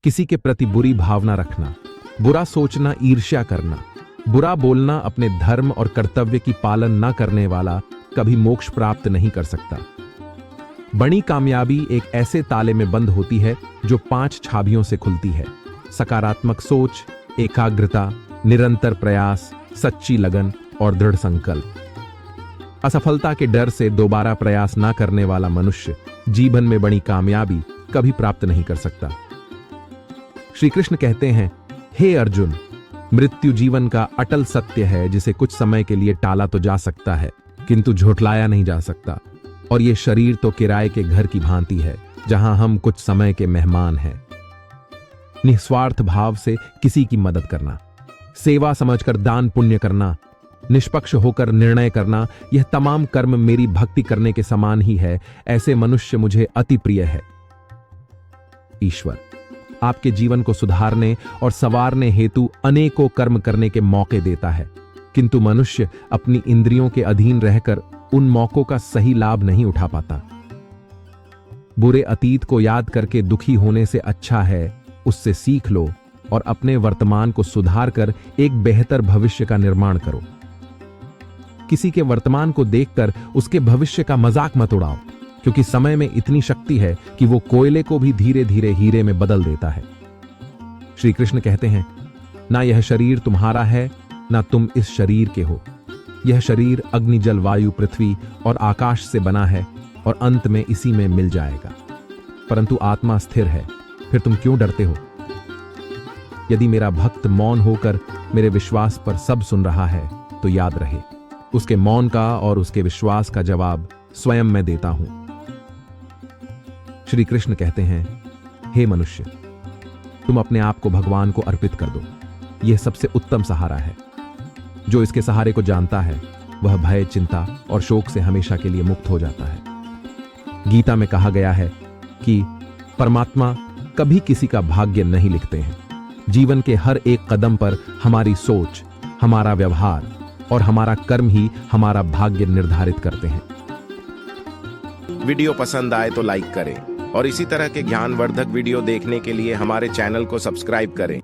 किसी के प्रति बुरी भावना रखना, बुरा सोचना, ईर्ष्या करना, बुरा बोलना, अपने धर्म और कर्तव्य की पालन न करने वाला कभी मोक्ष प्राप्त नहीं कर सकता। बड़ी कामयाबी एक ऐसे ताले में बंद होती है जो 5 चाबियों से खुलती है: सकारात्मक सोच, एकाग्रता, निरंतर प्रयास, सच्ची लगन और दृढ़ संकल्प। असफलता के डर से दोबारा प्रयास न करने वाला मनुष्य जीवन में बड़ी कामयाबी कभी प्राप्त नहीं कर सकता। श्री कृष्ण कहते हैं, हे अर्जुन, मृत्यु जीवन का अटल सत्य है जिसे कुछ समय के लिए टाला तो जा सकता है किंतु झुठलाया नहीं जा सकता। और ये शरीर तो किराए के घर की भांति है जहां हम कुछ समय के मेहमान हैं। निस्वार्थ भाव से किसी की मदद करना, सेवा समझकर दान पुण्य करना, निष्पक्ष होकर निर्णय करना, यह तमाम कर्म मेरी भक्ति करने के समान ही है। ऐसे मनुष्य मुझे अति प्रिय है। ईश्वर आपके जीवन को सुधारने और संवारने हेतु अनेकों कर्म करने के मौके देता है, किंतु मनुष्य अपनी इंद्रियों के अधीन रहकर उन मौकों का सही लाभ नहीं उठा पाता। बुरे अतीत को याद करके दुखी होने से अच्छा है उससे सीख लो और अपने वर्तमान को सुधार कर एक बेहतर भविष्य का निर्माण करो। किसी के वर्तमान को देखकर उसके भविष्य का मजाक मत उड़ाओ, क्योंकि समय में इतनी शक्ति है कि वो कोयले को भी धीरे धीरे हीरे में बदल देता है। श्री कृष्ण कहते हैं, ना यह शरीर तुम्हारा है ना तुम इस शरीर के हो। यह शरीर अग्नि, जल, वायु, पृथ्वी और आकाश से बना है और अंत में इसी में मिल जाएगा। परंतु आत्मा स्थिर है, फिर तुम क्यों डरते हो? यदि मेरा भक्त मौन होकर मेरे विश्वास पर सब सुन रहा है तो याद रहे, उसके मौन का और उसके विश्वास का जवाब स्वयं मैं देता हूं। श्री कृष्ण कहते हैं, हे मनुष्य, तुम अपने आप को भगवान को अर्पित कर दो। यह सबसे उत्तम सहारा है। जो इसके सहारे को जानता है वह भय, चिंता और शोक से हमेशा के लिए मुक्त हो जाता है। गीता में कहा गया है कि परमात्मा कभी किसी का भाग्य नहीं लिखते हैं। जीवन के हर एक कदम पर हमारी सोच, हमारा व्यवहार और हमारा कर्म ही हमारा भाग्य निर्धारित करते हैं। वीडियो पसंद आए तो लाइक करें और इसी तरह के ज्ञानवर्धक वीडियो देखने के लिए हमारे चैनल को सब्सक्राइब करें।